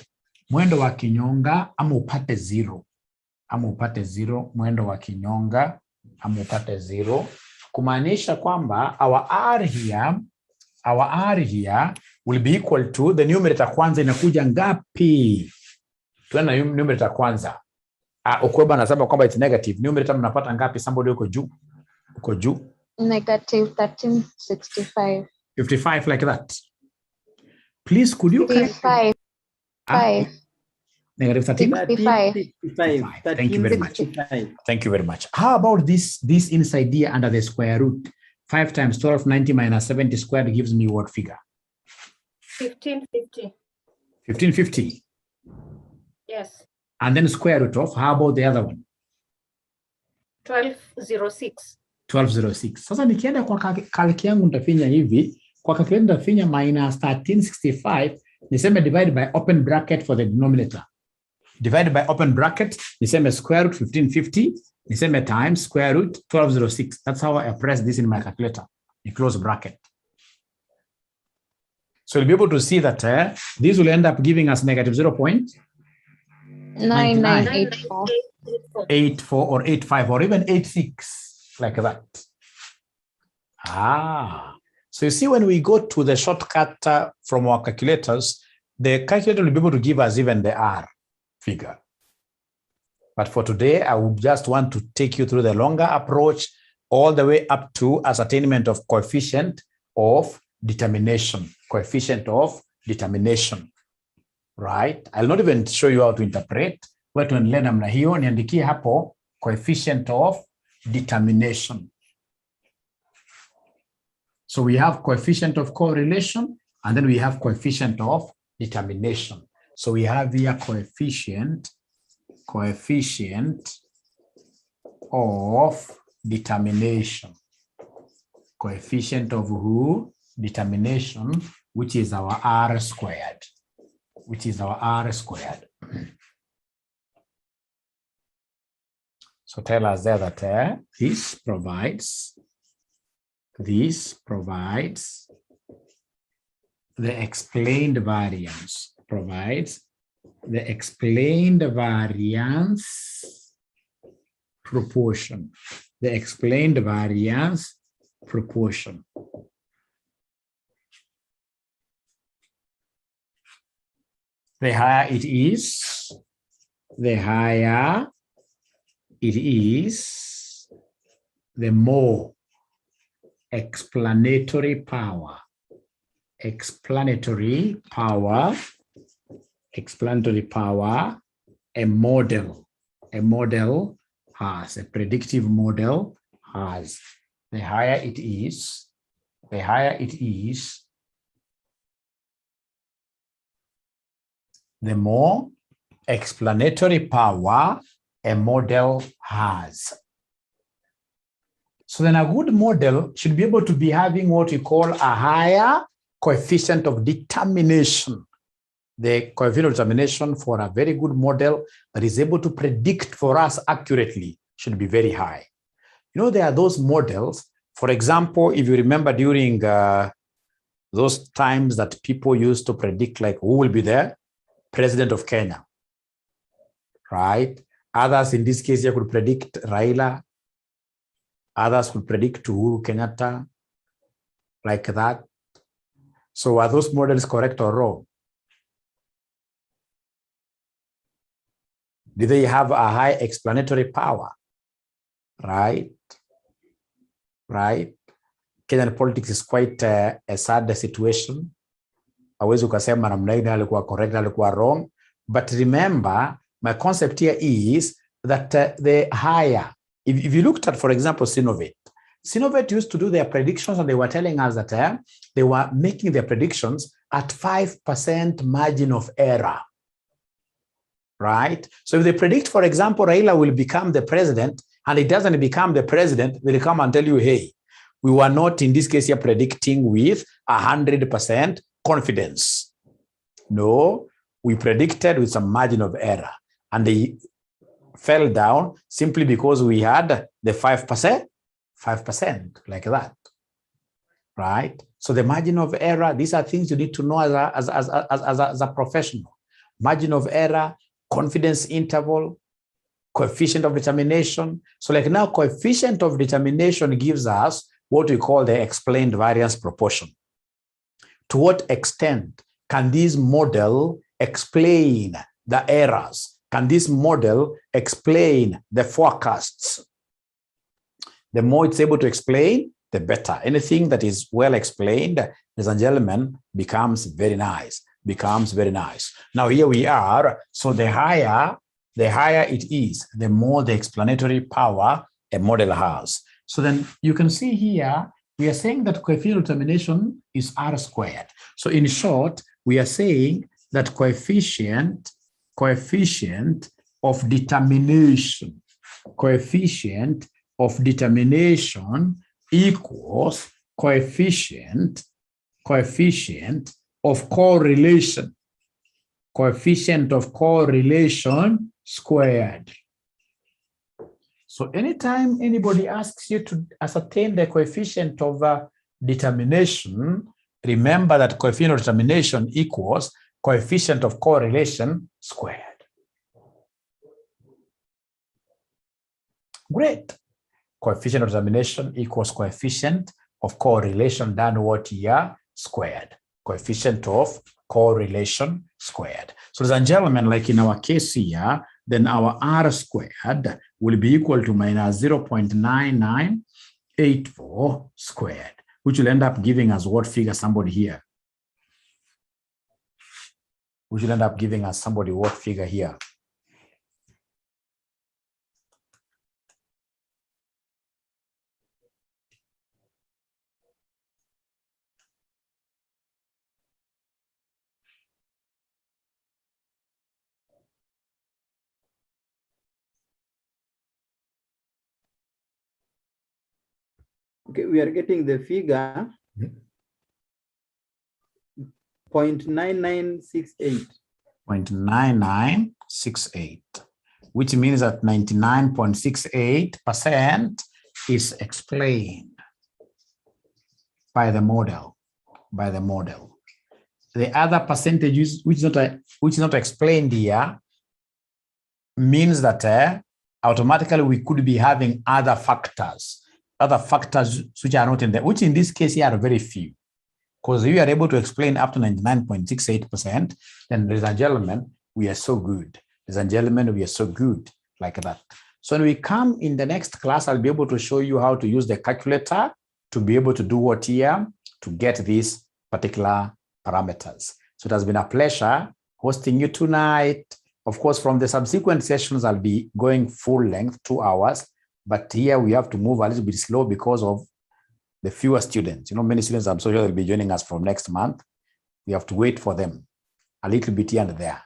Speaker 1: Mwendo wa kinyonga ama upate 0. Mwendo wa kinyonga ama upate 0. Kumaanisha kwamba our R here will be equal to the numerator kwanza inakuja ngapi? Tuena numerator kwanza. Ukweba anasema kwamba it's negative. Numerator mnapata ngapi? Somebody uko juu.
Speaker 2: Negative 1365.
Speaker 1: 55 like that. Please, could you
Speaker 2: 55.
Speaker 1: Negative 13?
Speaker 2: 55.
Speaker 1: Thank you very much. Thank you very much. How about this inside here under the square root? 5 times 1290 minus 70 squared gives me what figure?
Speaker 4: 1550.
Speaker 1: 1550.
Speaker 4: Yes.
Speaker 1: And then square root of, how about the other one?
Speaker 4: 1206.
Speaker 1: 1206. Sasa nikienda kwa kalki yangu nitafinya hivi, kwa calculator nitafinya minus 1365, niseme divide by open bracket for the denominator. Divide by open bracket, niseme square root 1550, niseme times square root 1206. That's how I press this in my calculator. You close bracket. So you'll be able to see that this will end up giving us negative 0.9984. 84 or 85 or even 86, like that. So you see, when we go to the shortcut from our calculators, the calculator will be able to give us even the R figure. But for today, I would just want to take you through the longer approach all the way up to ascertainment of coefficient of determination. Right? I'll not even show you how to interpret. Where to learn namna hiyo, niandikie hapo coefficient of determination. So we have coefficient of correlation And then we have coefficient of determination. So we have here coefficient of determination. Coefficient of who? Determination, which is our R squared. So tell us there that this provides the explained variance, proportion. The explained variance proportion. The higher it is, the more explanatory power a model has, a predictive model has. The higher it is, the more explanatory power a model has. So then a good model should be able to be having what we call a higher coefficient of determination. The coefficient of determination for a very good model that is able to predict for us accurately should be very high. You know, there are those models, for example, if you remember during those times that people used to predict like who will be the president of Kenya, right? Others in this case, you could predict Raila. Others could predict Uhuru Kenyatta, like that. So are those models correct or wrong? Do they have a high explanatory power? Right? Kenyan politics is quite a sad situation. Hawezi ukasema namna hii alikuwa correct, alikuwa wrong. But remember, my concept here is that the higher, if you looked at, for example, Sinovet used to do their predictions and they were telling us that they were making their predictions at 5% margin of error, right? So if they predict, for example, Raila will become the president and it doesn't become the president, they'll come and tell you, hey, we were not in this case here predicting with 100% confidence. No, we predicted with some margin of error and they fell down simply because we had the 5%, like that, right? So the margin of error, these are things you need to know as a professional. Margin of error, confidence interval, coefficient of determination. So like now, coefficient of determination gives us what we call the explained variance proportion. To what extent can this model explain the errors? Can this model explain the forecasts? The more it's able to explain, the better. Anything that is well explained, ladies and gentlemen, becomes very nice. Now here we are. So the higher it is, the more the explanatory power a model has. So then you can see here, we are saying that coefficient of determination is R squared. So in short, we are saying that coefficient of determination equals coefficient of correlation squared. So anytime anybody asks you to ascertain the coefficient of determination, remember that coefficient of determination equals coefficient of correlation squared. Great. Coefficient of determination equals coefficient of correlation done what here? Squared. Coefficient of correlation squared. So ladies and gentlemen, like in our case here, then our R squared will be equal to minus 0.9984 squared, which will end up giving us what figure? Somebody here. Which will end up giving us somebody what figure here?
Speaker 3: Okay, we are getting the figure 0.9968.
Speaker 1: 0.9968, which means that 99.68% is explained by the model. The other percentages, which is not explained here, means that automatically we could be having other factors which are not in there, which in this case here are very few. Because if you are able to explain up to 99.68%, then, ladies and gentlemen, we are so good. Ladies and gentlemen, we are so good like that. So when we come in the next class, I'll be able to show you how to use the calculator to be able to do what here to get these particular parameters. So it has been a pleasure hosting you tonight. Of course, from the subsequent sessions, I'll be going full length, 2 hours. But here we have to move a little bit slow because of the fewer students. You know, many students I'm sure will be joining us from next month. We have to wait for them a little bit here and there.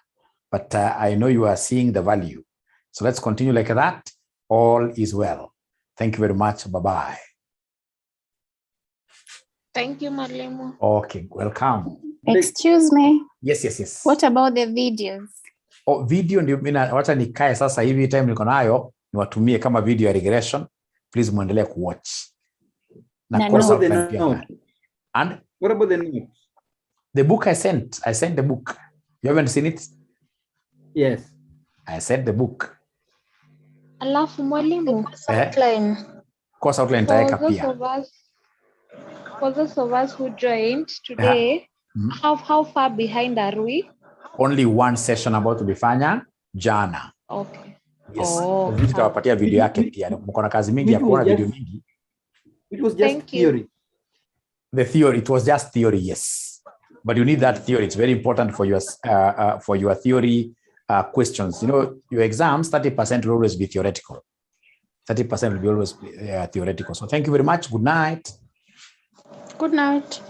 Speaker 1: But I know you are seeing the value. So let's continue like that. All is well. Thank you very much. Bye-bye.
Speaker 2: Thank you, Mwalimu.
Speaker 1: Okay, welcome.
Speaker 6: Excuse me.
Speaker 1: Yes.
Speaker 6: What about the videos?
Speaker 1: Oh, video ndio mimi wacha nikae sasa hivi time niko nayo niwatumie kama video ya regression. Please muendelee kuwatch.
Speaker 3: And what about the note?
Speaker 1: The book I sent the book. You haven't seen it?
Speaker 3: Yes.
Speaker 1: I sent the book.
Speaker 2: Alafu Mwalimu.
Speaker 1: Course outline taweka pia.
Speaker 2: For those of us who joined today, how far behind are we?
Speaker 1: Only one session about to be fanya jana.
Speaker 2: Okay.
Speaker 1: Yes. Nitawapatia video yake pia. Mko na kazi mingi ya kuona video mingi.
Speaker 3: It was just theory.
Speaker 1: The theory, it was just theory, yes. But you need that theory. It's very important for your theory questions. You know, your exams, 30% will always be theoretical. 30% will be always theoretical. So thank you very much. Good night.
Speaker 6: Good night.